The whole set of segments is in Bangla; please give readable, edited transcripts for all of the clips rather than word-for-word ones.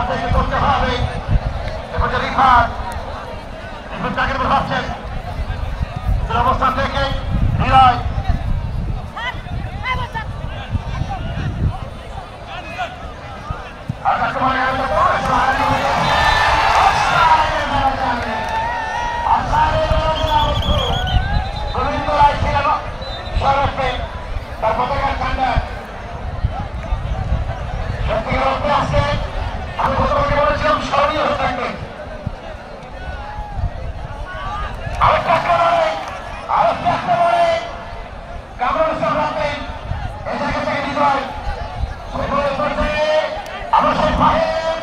থেকে করতে হবে। এবং যে রিফার তাকে ভাবছেন অবস্থান থেকে নিলয় তার পতাকার ঠান্ডা সত্যিকার অর্থে আজকে আমি প্রথমে বলেছিলাম স্মরণীয় হয়ে থাকবে। আরেকটা বলে কামরুল ইসলাম রাখবেন এ জায়গা থেকে নিলয় আমার সেই ভাইয়ের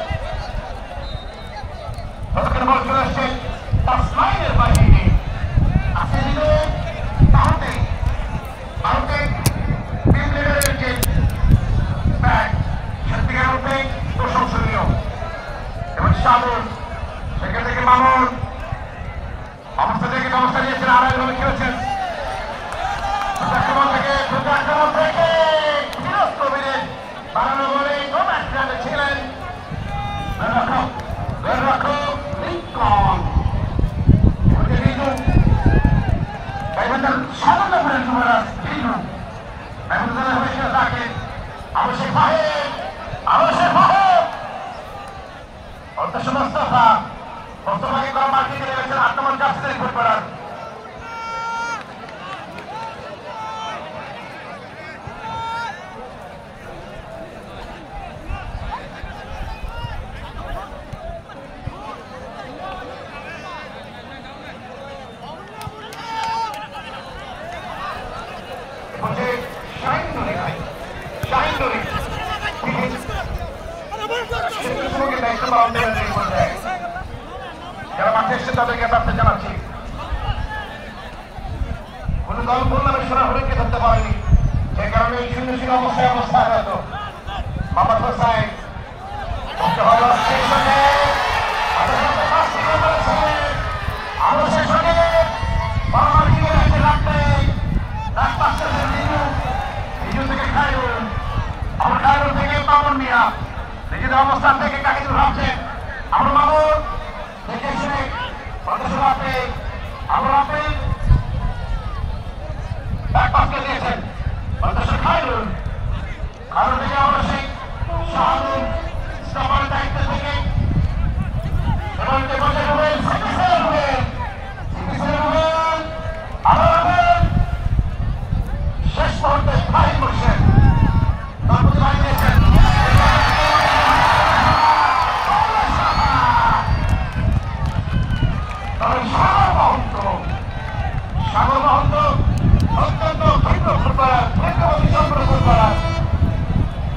ততক্ষণ বল চলে আসছেন তার স্মাইলের বাহিনী আজকে দিলে তাহলে ভারতের টিম লিডারের যে ব্যাট সত্যিকার অর্থে প্রশংসনীয় এবং সাদর সেখান থেকে মামুন অবস্থা থেকে ব্যবস্থা নিয়েছেন আড়াইভাবে খেলেছেন আক্রমণ থেকে বাড়ানো বলে ব্যাটসম্যানে ছিলেন সাধারণ করেন যুবরাজ তাকে আবশ্যক অর্থ মোস্তফা মোস্তফাকে করা মার্কেটে নেমেছেন 8 নম্বর জার্সিতে রিপোর্ট করার যারা মাঠে এসছে তাদেরকে তাতে জানাচ্ছি কোন দল বললাম সোনা হরিণকে ধরতে পারেনি যে কারণে শূন্য শূন্য অবস্থায় হয়তো মোহাম্মদ হোসাইন নিজেদের অবস্থান থেকে কাকে ভাবছেন আমরা মামুন দেখে শুনে ব্যাকপাসকে দিয়েছেন খায়রুল থেকে অবশ্যই শাহাদুল স্টপার দায়িত্ব থেকে এবং শেষ মুহূর্তে ফাহিম হোসেন দিয়েছেন সাগর মহন্ত অত্যন্ত ভিন্ন ফুটবলার ভিন্নভাবে সম্পর্ক ফুটবলার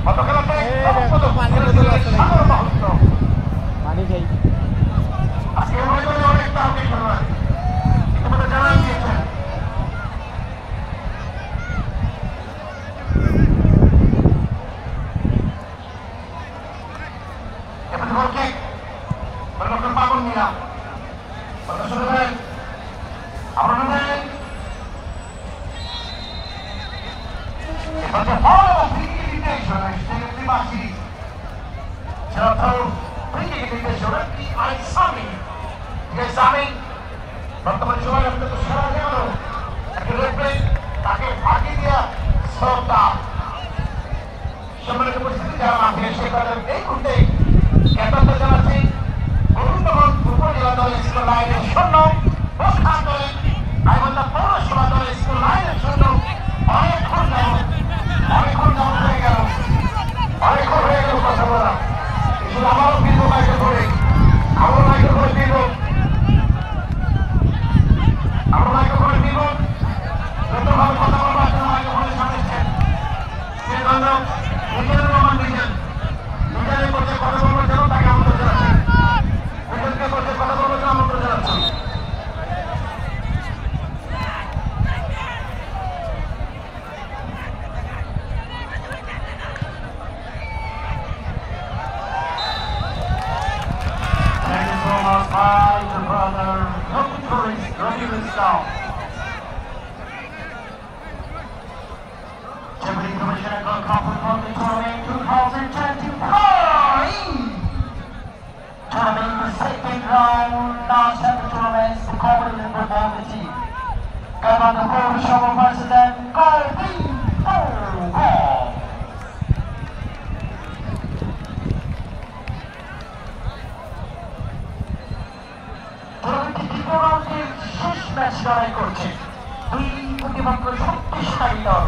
গত খেলাতে সাগর মহন্ত আজকে ময়দানে অনেক তাহলে খেলোয়াড় ইতিমধ্যে জানান দিয়েছেন এবার বলকে পরিবর্তন পাবন মিলা প্রদর্শন করেন আমরা But the whole of the invitation is still the Basi. So, bringing invitation, I Sami. Yes, Sami. বর্তমান সময় আপনি তো সারা গেল একটা রেফারি তাকে ফাঁকি দিয়া শ্রদ্ধা সম্মানিত পরিস্থিতি যারা মাঠে এসে তাদের এই মুহূর্তে জ্ঞাপনটা জানাচ্ছি বরুণগঞ্জ উপজেলা দলের স্কুল লাইনের শূন্য প্রধান দলে গাইবান্ধা পৌরসভা দলের স্কুল লাইনের শূন্য অনেকক্ষণ হয়ে গেল কথা বলা শুধু আমারও ফিরবো মাইকে করে আমারও মাইকে করে ফিরব আমরা মাইকে করে ফিরব যতভাবে কথা বলবো আপনারা মাইকে করে সামনেছেন সে জন্য নিজের প্রমাণ দিয়েছেন নিজের করতে কথা বলবো যেন তাকে আমন্ত্রণ জানাচ্ছেন নিজেরকে করতে কথা বলবো যেন আমন্ত্রণ জানাচ্ছি Deputy Commissioner of Conference of the Tournament 2025. Tournament second round, last of the tournament, the Coventry football team. Come on the board, show of President, Colby Football. Tournament দ্বিতীয় রাউন্ডের শেষ ম্যাচ লড়াই করছে দুই প্রতিপক্ষ শক্তিশালী দল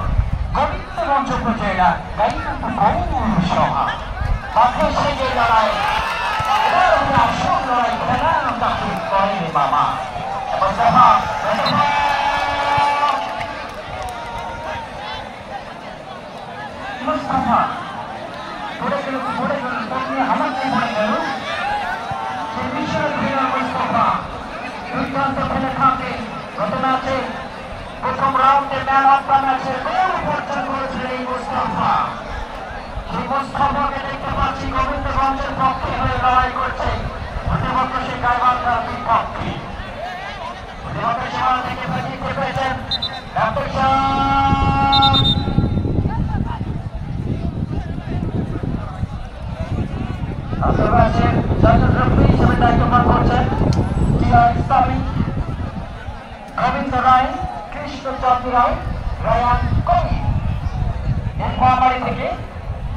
গোবিন্দগঞ্জ উপজেলা গাইবান্ধা পৌরসভা মাঠে সেই লড়াই আসল লড়াই খেলা দাখিল করে বাবা মুস্তাফা পড়ে গেল হামাকে পড়ে গেল সেই মিশর খেলা মুস্তাফা দুর্দান্ত খেলে থাকে গত ম্যাচে প্রথম রাউন্ডে ম্যান অফ দ্য ম্যাচের গোল অর্জন করেছিলেন এই মুস্তাফা সেই মুস্তাফাকে দেখতে পাচ্ছি গোবিন্দগঞ্জের পক্ষে হয়ে লড়াই করছে প্রতিপক্ষ সে গাইবান্ধার বিপক্ষে প্রতিপক্ষের সীমানা থেকে জিততে পেরেছেন হিসেবে দায়িত্ব পালন করছেন ইসলামী গোবিন্দ রায় কৃষ্ণচন্দ্র রায় রায়ান কবি এই মহামারী থেকে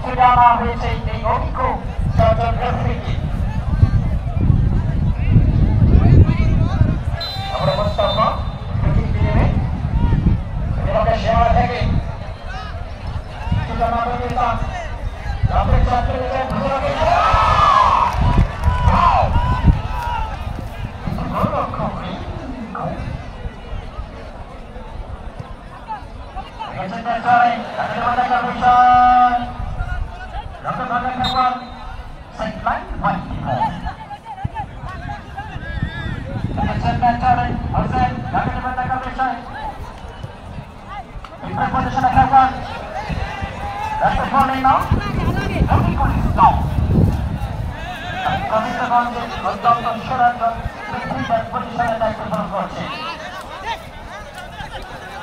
ফিরে আনা হয়েছে এই অভিজ্ঞ চারজন রেফারিকে আমরা মোস্তফা এভাবে সেবা থেকে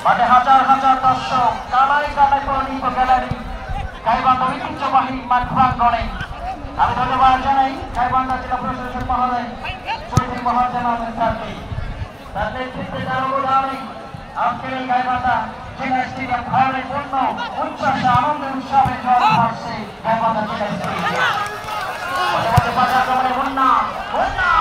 মাঠে হাজার হাজার দর্শক কানায় কানায় পরিণত গ্যালারি গাইবান্ধা ঐতিহ্যবাহী মাঠ প্রাঙ্গণে আমি ধন্যবাদ জানাই গাইবান্ধা জেলা প্রশাসক মহোদয় চৌধুরী মহাজন স্যারকে তার নেতৃত্বে তার অবদানে আজকের এই গাইবান্ধা জেলা স্টেডিয়াম ঘরে পূর্ণ উচ্ছ্বাসে আনন্দ উৎসবে জল ভরছে গাইবান্ধা জেলা স্টেডিয়াম মাঝে মাঝে বাজার জমানে বন্যা বন্যা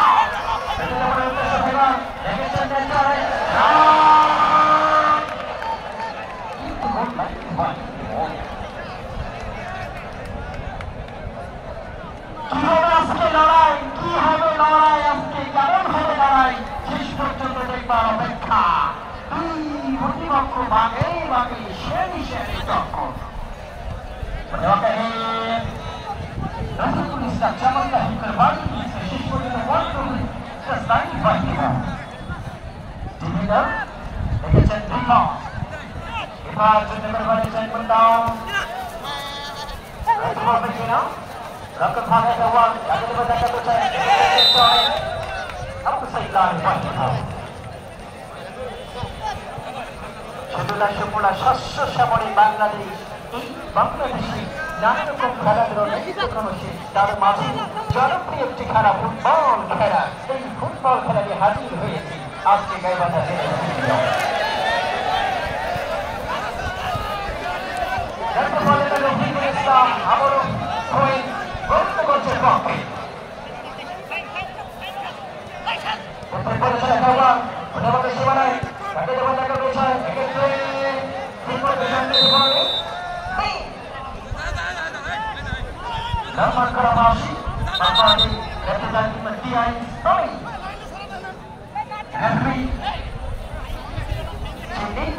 অপেক্ষা দুই প্রতিপক্ষ ভাগে ভাগে শ্রেণী শ্রেণী টক্কর রফিকুল ইসলাম চমৎকার হিটের বাড়ি দিয়েছে শেষ পর্যন্ত দেখেছেন এবার চন্দ্রগড় বানিয়েছেন মুন্ডাও কিনা রকম ভাগে দেওয়া আগে দেখা চাই Aku sayang banget. Sebelah sastra samari Bangladesh. এই বাংলাদেশে নানা রকম খেলাধুলার নেতৃত্ব করেছে তার মাঝে জনপ্রিয় একটি খেলা ফুটবল খেলা এই ফুটবল খেলাটি হাজির হয়েছে আজকে গাইবান্ধা রফিকুল ইসলাম আবারও হয়ে গোবিন্দগঞ্জের পক্ষে সীমানায় তাকে যখন দেখা পেয়েছে এক্ষেত্রে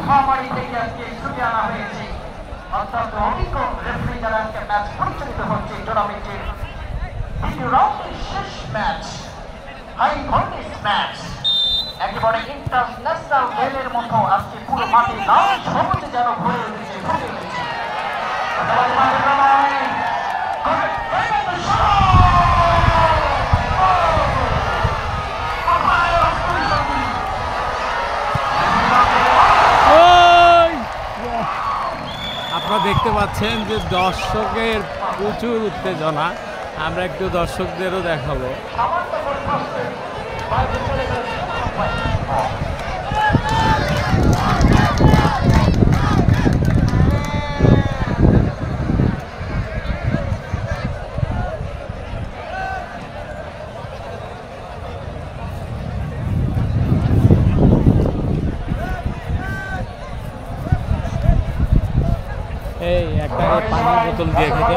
মহামারী থেকে আজকে ছুটে আনা হয়েছে অত্যন্ত অভিজ্ঞ রেফারি যারা আজকে ম্যাচ পরিচালিত হচ্ছে টুর্নামেন্টের দ্বিতীয় রাউন্ডের শেষ ম্যাচ হাই ভোল্টেজ ম্যাচ একেবারে ইন্টারন্যাশনাল লেভেলের মতো আজকে পুরো মাঠে লাল সবুজে যেন ভরে উঠেছে ফুটে উঠেছে আপনারা দেখতে পাচ্ছেন যে দর্শকের প্রচুর উত্তেজনা আমরা একটু দর্শকদেরও দেখাবো। এই একটা পানির বোতল দিয়ে খেতে।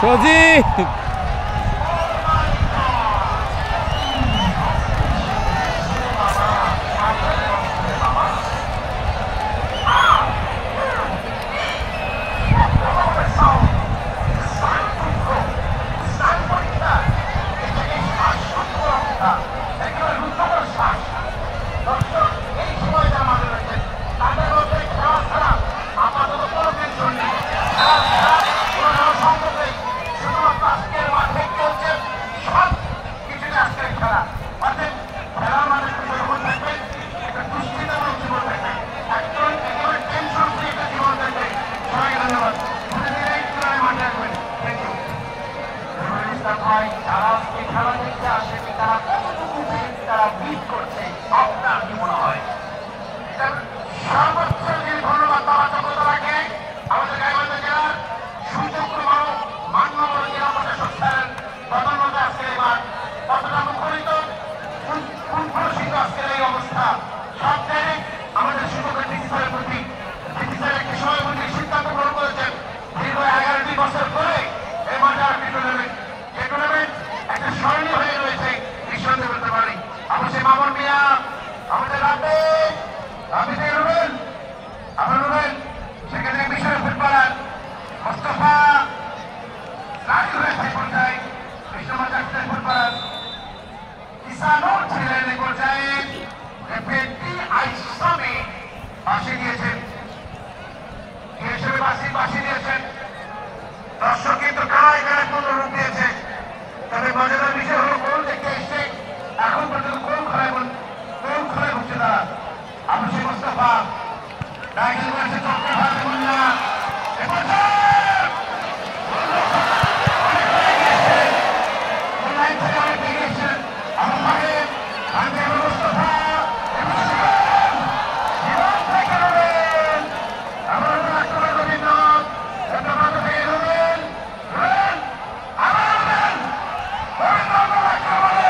সজি আবুল মুস্তাফা টাইগার ম্যাচে চক্র হাতে মুন্না এবছর অনলাইন থেকে অনেক এগিয়েছেন আমার মাঠে টাইগার মুস্তাফা জীবন থেকে রবেন আমার আক্রমণ রবীন্দ্র একটা মাঠ থেকে রবেন আবার রবেন রবীন্দ্র আক্রমণে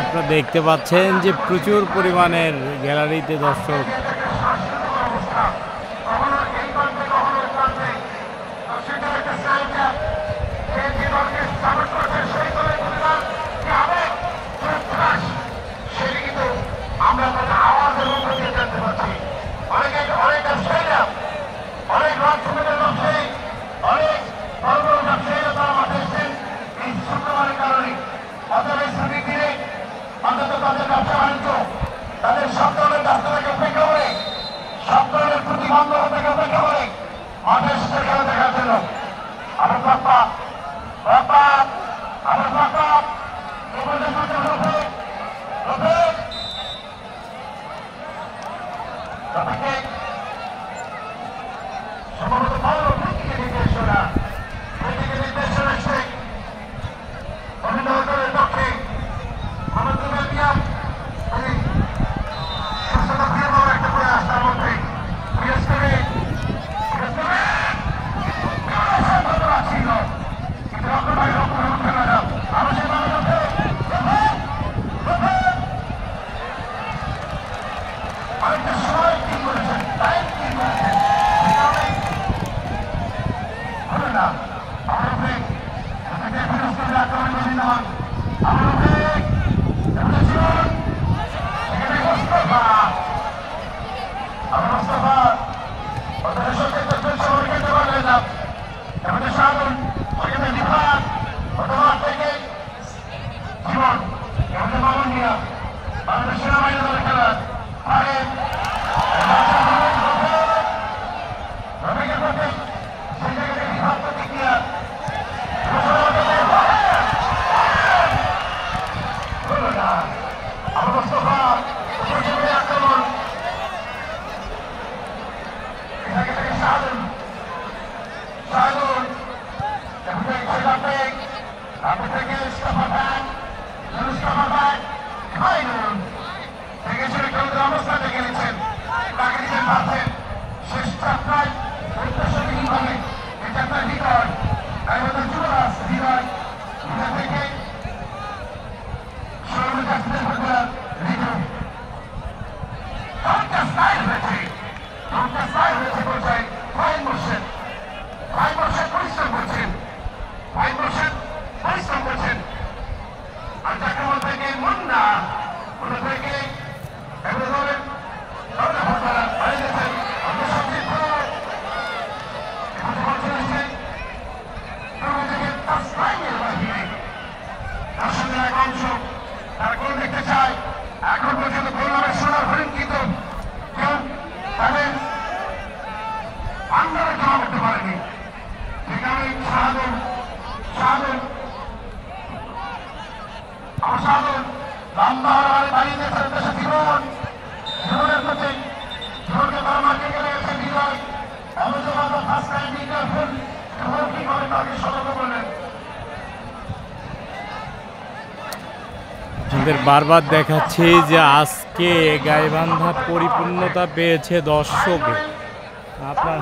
আপনারা দেখতে পাচ্ছেন যে প্রচুর পরিমাণের গ্যালারিতে দর্শক। আমরা তাদের আওয়াজের মধ্য দিয়ে জানতে পারছি অনেক ব্যবসায়ীরা অনেক রাজনীতির ব্যবসায়ী অনেক বড় বড় ব্যবসায়ীরা তারা মাঠে এসেছেন এই শুক্রবারের কারণে অতএব শ্রমিক দিনে অন্তত তাদের ব্যবসা বাণিজ্য তাদের সব ধরনের ব্যস্ততাকে উপেক্ষা করে সব ধরনের প্রতিবন্ধকতাকে উপেক্ষা করে মাঠে এসেছে খেলা দেখার জন্য আমার বাপ্পা সম্ভবত ভালো প্রতীকে নির্দেশনা এসে অভিনয়ের পক্ষে আমাদের মিডিয়াম সুস্থতা ফিরে পাওয়ার একটা প্রয়াস তার মধ্যে ছিল কিন্তু রকমারি রকম উঠে না আরো সে মানুষ অনেকটা সময় কি করেছেন টাইম কি করেছেন হলো না আমার বিরোধী আক্রমণ করি না আমার জীবন সেখানে মোস্তফা আমার মোস্তফা ওদের সরকার সবাই খেতে পারলেন না আমাদের সাধন সেখানে বিভাগ অথবা থেকে জীবন আমাদের মামন নিয়া আমাদের সেনাবাহিনী দলের খেলা আরে সেই জায়গাতে বিভাগ প্রতিক্রিয়া হলো না আমার মোস্তফা আক্রমণ এটাকে থেকে সাধন আপনি থেকে ইস্তফা ব্যাগ থেকে শুরু করে অবস্থা দেখে নিচ্ছেন তাকে নিজের ভাবছেন শেষ যাত্রায় উদ্দেশ্যহীনভাবে এই যাত্রার হৃদয় তাই হয়তো যুবরাজ হৃদয় হৃদয় থেকে সৌরভ যাত্রীদের হৃদয় স্টাইল হয়েছে পর্যায়ে ফাইন বসছেন পরিশ্রম করছেন আর চাকরমল থেকে মুন্না থেকে তারা গোল দেখতে চায় এখন পর্যন্ত গোল নামের সোনার হরিণ কিন্তু কেউ তাদের আন্দোলন জমা করতে পারেনি সেখানে সাধন লম্বা দাঁড়িয়ে দিয়েছেন দেশে জীবনের প্রতি জীবনকে তারা মাটিয়ে গেলে গেছে হৃদয় অবশ্য ফার্স্ট টাইম মিডিয়া ফুল জীবন কি করে তাকে সতর্ক করলেন আমাদের বারবার দেখাচ্ছি যে আজকে গাইবান্ধা পরিপূর্ণতা পেয়েছে দর্শকে। আপনার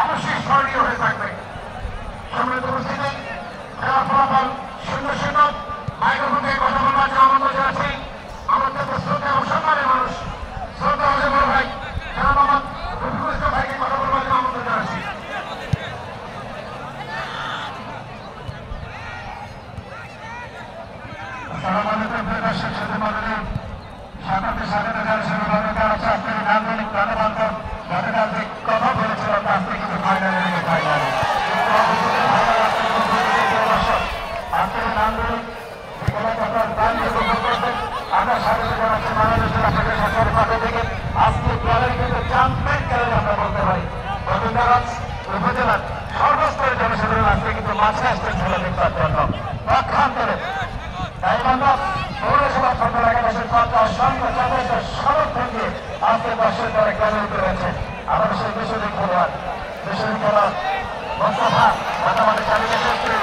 অবশ্যই স্মরণীয় হয়ে থাকবে। সম্মানিত উপস্থিতি, খেলার ফলাফল 0-0। মাইক্রোফোন থেকে কথা বলবার জন্য আমন্ত্রণ জানাচ্ছি আমার কাছে শ্রদ্ধা এবং সম্মানের মানুষ শ্রদ্ধা বড় ভাই জনাব মোহাম্মদ রফিকুল ইসলাম ভাইকে কথা বলবার জন্য আমন্ত্রণ জানাচ্ছি। আসসালামু আলাইকুম প্রিয় দর্শক শ্রোতা মণ্ডলী, সকলকে স্বাগত জানাচ্ছি। আজকের নান্দনিক প্রাণবন্ত গতকাল যে কথা বলেছিলাম আজকে কিন্তু ফাইনালে ফাইনালে আজকের নান্দনিক যে খেলাটা আপনার প্রাণ দিয়ে উপভোগ করবেন আমরা স্বাগত জানাচ্ছি বাংলাদেশের আপনাদের সরকারের পক্ষ থেকে। আজকে খেলায় কিন্তু চ্যাম্পিয়ন খেলায় আমরা বলতে পারি গোবিন্দগঞ্জ উপজেলার সর্বস্তরের জনসাধারণ আজকে কিন্তু মাঝে আসছেন খেলা দেখবার জন্য পক্ষান্তরে গাইবান্ধা পৌরসভা সরকার একাদশের ছাত্র অসংখ্য সদস্য সমর্থন দিয়ে আজকে দর্শক দলে খেলে উঠে রয়েছে আমাদের সেই দেশের খেলোয়াড় দেশের খেলোয়াড় মোস্তফা আমাদের চালিয়ে ক্ষেত্রে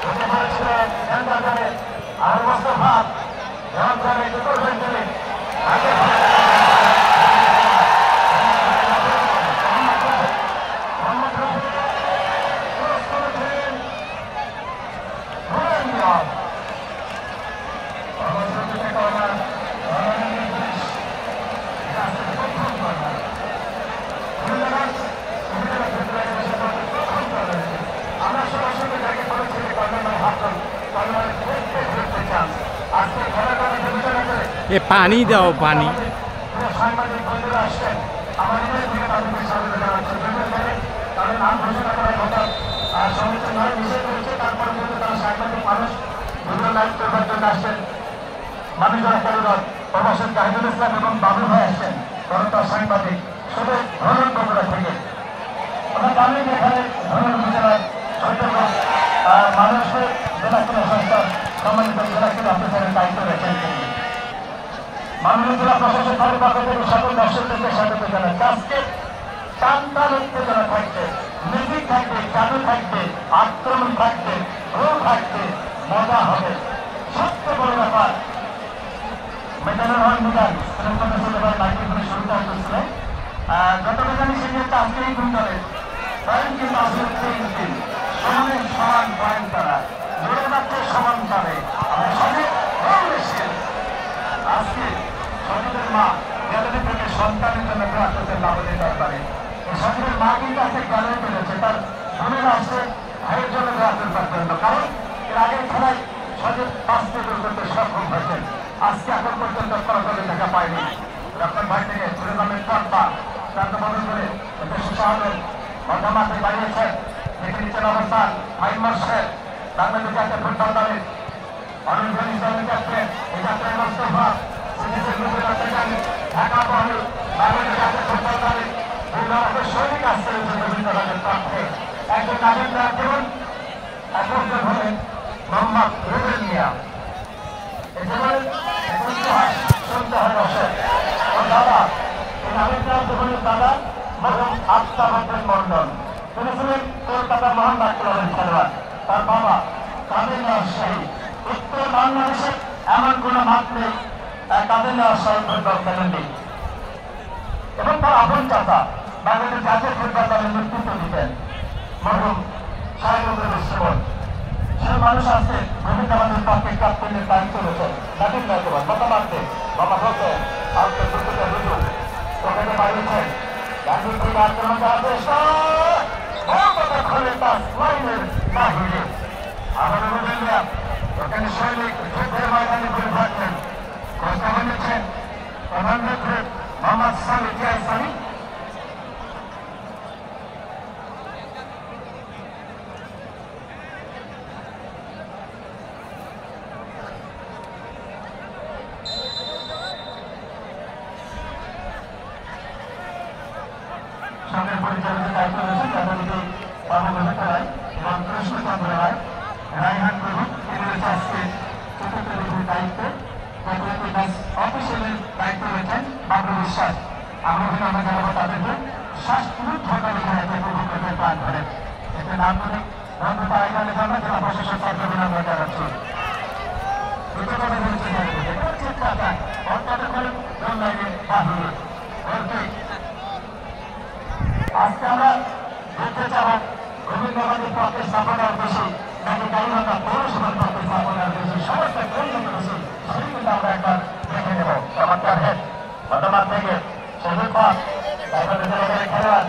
উঠে পড়েছিলেন আর মোস্তফা এমন জানে কি করবেন তিনি আগে এ পানি দাও পানি। সাংবাদিক বন্ধুরা আসছেন আমাদের থেকে তাদেরকে স্বাগত জানাচ্ছি। তাদের নাম ঘোষণা করার কথা সমিতি নয় নিষেধ করেছে, তারপরে কিন্তু তারা সাংবাদিক মানুষ ভিডিও লাইভ করবার জন্য আসছেন। মানুষজন কারিগর প্রবাসন জাহিদুল ইসলাম এবং বাবু ভাই আসছেন করতার সাংবাদিক শুধু ধরন বগুড়া থেকে। আমরা জানি যে এখানে ধরন উপজেলার চৈতন্য মানুষের জেলা ক্রীড়া সংস্থার সম্মানিত জেলা ক্রীড়া অফিসারের দায়িত্ব রেখেছেন তিনি। মাননীয় জেলা প্রশাসক দলের পক্ষ থেকে সকল দর্শকদেরকে স্বাগত জানাচ্ছি। আজকে টানটান উত্তেজনা থাকবে, মিউজিক থাকবে, জাদু থাকবে, আক্রমণ থাকবে, রোল থাকবে, মজা হবে। সবচেয়ে বড় ব্যাপার মেডালের হয় মেডাল মাইক্রোফোনে শুরুটা করছিল যতটা জানি সেটি হচ্ছে আজকে এই দুজনের পয়েন্ট কিন্তু আসলে সমানে সমান পয়েন্ট তারা লড়ে যাচ্ছে সমান তারে আজকে সজীবের মা গ্যালারি থেকে সন্তানের জন্য প্রয়াস করছেন লাভের দরবারে। সজীবের মা কিন্তু আজকে গ্যালারি পেরেছে, তার বোনেরা আসছে ভাইয়ের জন্য প্রয়াস করবার জন্য। কারণ এর আগের খেলায় সজীব 5টি গোল করতে সক্ষম হয়েছেন, আজকে এখন পর্যন্ত কোনো গোলে দেখা পায়নি। রক্ষণ ভাই থেকে সুরেন্দ্রের টপ্পা তাকে বদল করে সাহেবের মধ্যমাতে বাড়িয়েছেন, দেখে নিচ্ছেন অবস্থান মাইমার শেখ বাংলাদেশ জাতীয় ফুটবল দলের অনেকজন ইসলামিক ক্যাপ্টেন এই ক্যাপ্টেন মোস্তফা ঢাকা বহরে বাংলাদেশ জাতীয় ফুটবল দলের সৈনিক আসছে রবীন্দ্রনাথের পক্ষে একজন নাগরিক রাখবেন একজন হলেন মোহাম্মদ রুবেল মিয়া। একেবারে শুনতে হয় দর্শক দাদা এই নাগরিক রাখবেন দাদা মরহুম আফতাব হোসেন মন্ডল, তিনি ছিলেন কলকাতা মোহনবাগান ক্লাবের খেলোয়াড়। তার বাবা কাদের শাহী উত্তর বাংলাদেশে এমন কোন মাঠ নেই কাদের শাহী ফুটবল খেলেননি এবং তার আপন চাচা বাংলাদেশ জাতীয় ফুটবল দলের নেতৃত্ব দিতেন মরহুম শাহীনুর ইসলাম। সে মানুষ আছে রবীন্দ্রনাথের পক্ষে ক্যাপ্টেনের দায়িত্ব রয়েছে নাকি নয়তোবার মতামার্থে বাবা হোসেন আজকে দুপুরে হুজুর ওখানে বাড়িয়েছেন গান্ধী থেকে আক্রমণ করা চেষ্টা খোলে তার লাইনের বাহিরে আবার রবীন্দ্র ওখানে সৈনিক যুদ্ধের ময়দানে ঘুরে থাকলেন কথা বলেছেন প্রধানমন্ত্রী মোহাম্মদ সামি জিয়াসানি। সঙ্গে পরিচালিত দায়িত্ব রয়েছে যাদেরকে বাবু রায় এবং কৃষ্ণচন্দ্র রায় রায়হান প্রভু তিনি রয়েছে আজকে চতুর্থ বিধির দায়িত্বে অফিসিয়ালের দায়িত্ব রয়েছেন বাবু বিশ্বাস। আমরা আমরা জানাবো তাদেরকে শ্বাসরোধ ঢাকার এখানে উপভোগ করতে প্রাণ ধরে এতে নান্দনিক বন্ধুতা আয়োজনে জন্য জেলা প্রশাসক সরকার আমরা জানাচ্ছি আজকে আমরা দেখতে পক্ষে স্থাপনের উদ্দেশ্যে নাকি গাইবান্ধা পৌরসভার পক্ষে স্থাপনের উদ্দেশ্যে সমস্ত প্রয়োজন রয়েছে সেটি কিন্তু আমরা একবার দেখে নেব। চমৎকার হেড বর্তমান থেকে শহীদ পথ গাইবান্ধা জেলার খেলোয়াড়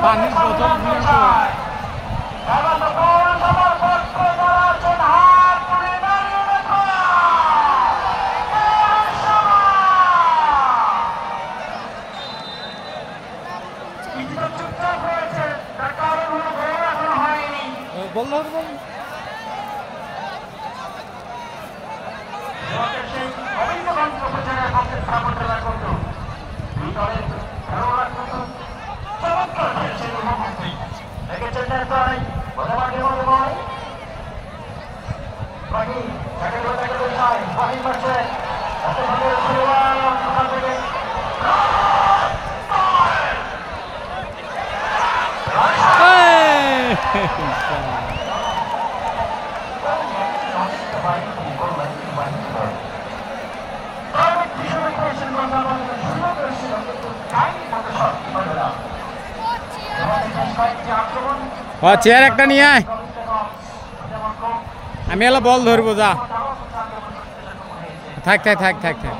পানির বোতল বললো চেয়ার একটা নিয়ে আয়, আমি এলা বল ধরবো। যা থাক থাক থাক থাক থাক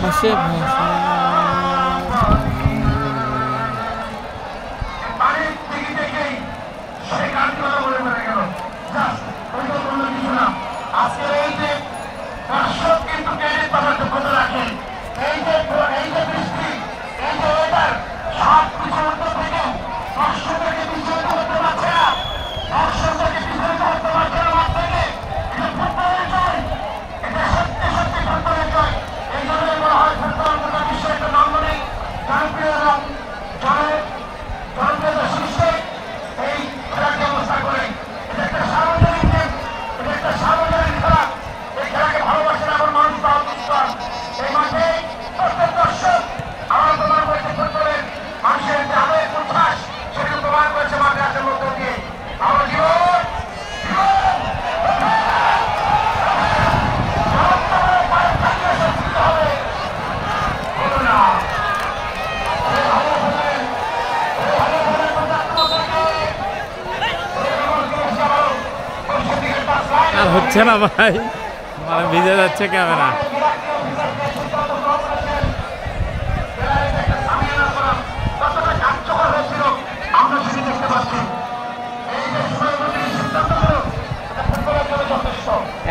ভাসে ভাসে আজকের এই যে দর্শক কিন্তু ক্রেডিট পাওয়ার যোগ্যতা রাখেন, এই যে বৃষ্টি, এই যে ওয়েদার, সব কিছুর মধ্যে থেকে দর্শকদেরকে বিচলিত করতে পারছে না, দর্শকদেরকে বিচলিত করতে পারছে না। মাঠ থেকে এটা ফুটবলের জয়, এটা সত্যি সত্যি হচ্ছে না ভাই, মানে ভিজে যাচ্ছে ক্যামেরা।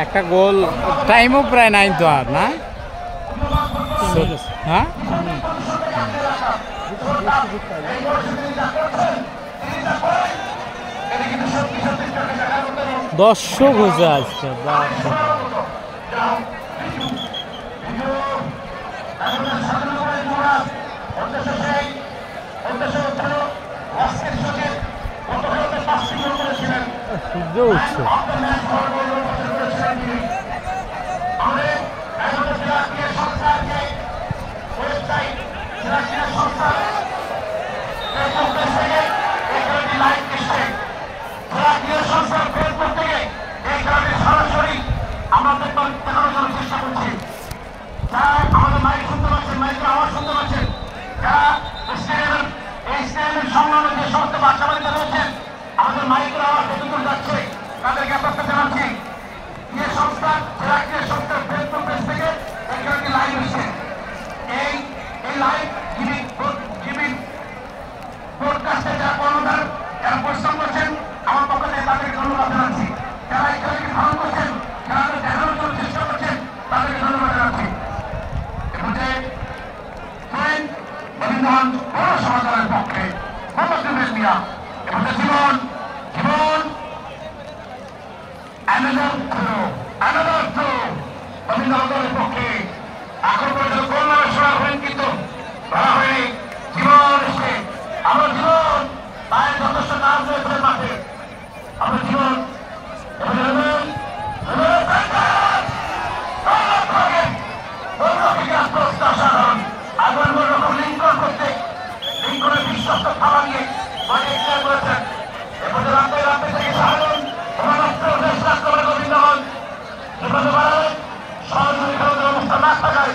একটা গোল টাইমও প্রায় নাই তো আর না, হ্যাঁ দর্শক হয়েছে আজকে। সূর্য উঠছে। আমরা দেখানোর জন্য চেষ্টা করছি। যারা আমাদের মাইক শুনতে পাচ্ছেন, মাইকের আওয়াজ শুনতে পাচ্ছেন, যারা এই স্টেডিয়ামের সংলগ্ন যে সমস্ত বাসা বাড়িতে রয়েছেন, আমাদের মাইকের আওয়াজ কতদূর যাচ্ছে তাদেরকে আপনাকে জানাচ্ছি। যে সংস্থা জেলা ক্রীড়া সংস্থার ফেসবুক পেজ থেকে এই খেলাটি লাইভ হচ্ছে। এই লাইভ টিভি ব্রডকাস্টে যারা কর্ণধার, যারা পরিশ্রম করছেন, আমার পক্ষ থেকে তাদেরকে ধন্যবাদ জানাচ্ছি। যারা এই খেলাটি ধারণ করছেন, খেলাকে দেখানোর জন্য চেষ্টা করছেন, তাদেরকে ধন্যবাদ জানাচ্ছি। রবীন্দ্রগঞ্জ পৌরসভা দলের পক্ষে মোহাম্মদ মিয়া এবং জীবন রবীন্দ্রগঞ্জ দলের পক্ষে এখন পর্যন্ত গোল মারা শোনা হলেন, কিন্তু ধরা হয়নি। জীবন এসে আমরা জীবন তাই যথেষ্ট কাজ রয়েছে মাঠে। আমরা জীবন অসাধারণ আগুন রকম লিঙ্কন করতে লিঙ্কনের বিশ্বস্ত থালা নিয়ে মাঠে ক্রিয়া করেছেন। এরপরে রাতে থেকে সাহায্য রবীন্দ্রগঞ্জ এভাবে বাড়ালেন সরাসরি খেলাধুলার অবস্থা না থাকায়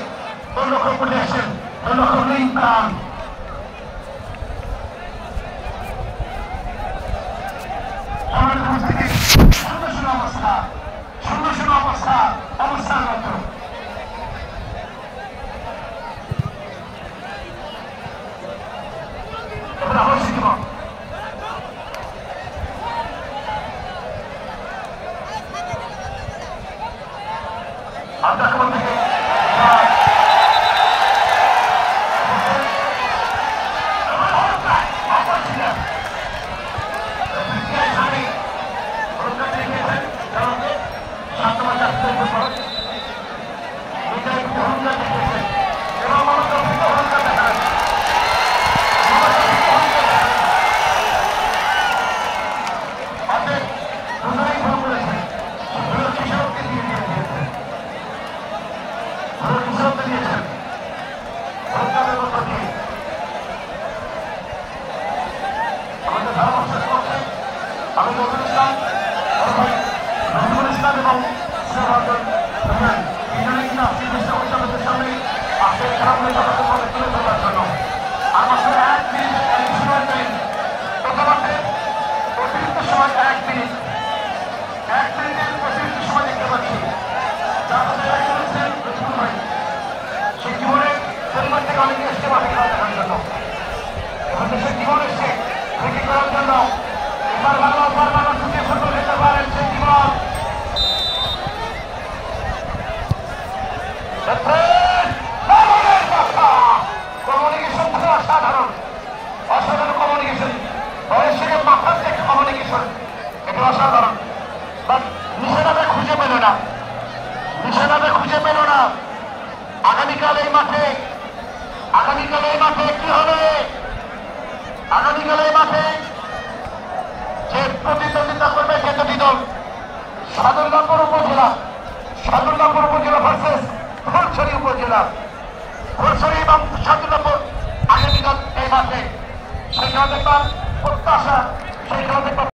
তোর লক্ষ্য করে আসেন তোর লক্ষ্য লিঙ্কন। অবস্থান রত আক্রমণ থেকে আমি নজরুল ইসলাম এবং সামনে আজকে খেলাধুলার ব্যাপারে তুলে ধরার জন্য আমার সঙ্গে 1 মিনিট সময় দেন। প্রথমার্ধে অতিরিক্ত সময় 1 মিনিট, 1 মিনিটের অতিরিক্ত সময় দেখতে পাচ্ছি। যার মধ্যে সেই জীবনের পরিবার থেকে অনেকে এসছে মাঠে খেলা দেখার জন্য, এবং দেশের জীবন এসছে ক্রিকেট করার জন্য। এবার বাংলা ছুটে ফুটবল খেলতে পারেন সেই জীবন। কমিউনিকেশন খুব অসাধারণ, অসাধারণ কমিউনিকেশন, বয়সের মাথার থেকে কমিউনিকেশন, এটা অসাধারণ। বাট নিষেধাজ্ঞা খুঁজে পেল না, নিষেধাজ্ঞা খুঁজে পেল না। আগামীকাল এই মাঠে কি হবে? আগামীকাল এই মাঠে যে প্রতিদ্বন্দ্বিতা করবে যে দুটি দল, সদরগাঁপুর উপজেলা ভার্সেস ফুলছড়ি উপজেলা, ফুলছড়ি এবং সদরগাঁপুর আগামীকাল এই মাঠে সেই খেলা দেখবার প্রত্যাশা, সেই খেলা দেখবার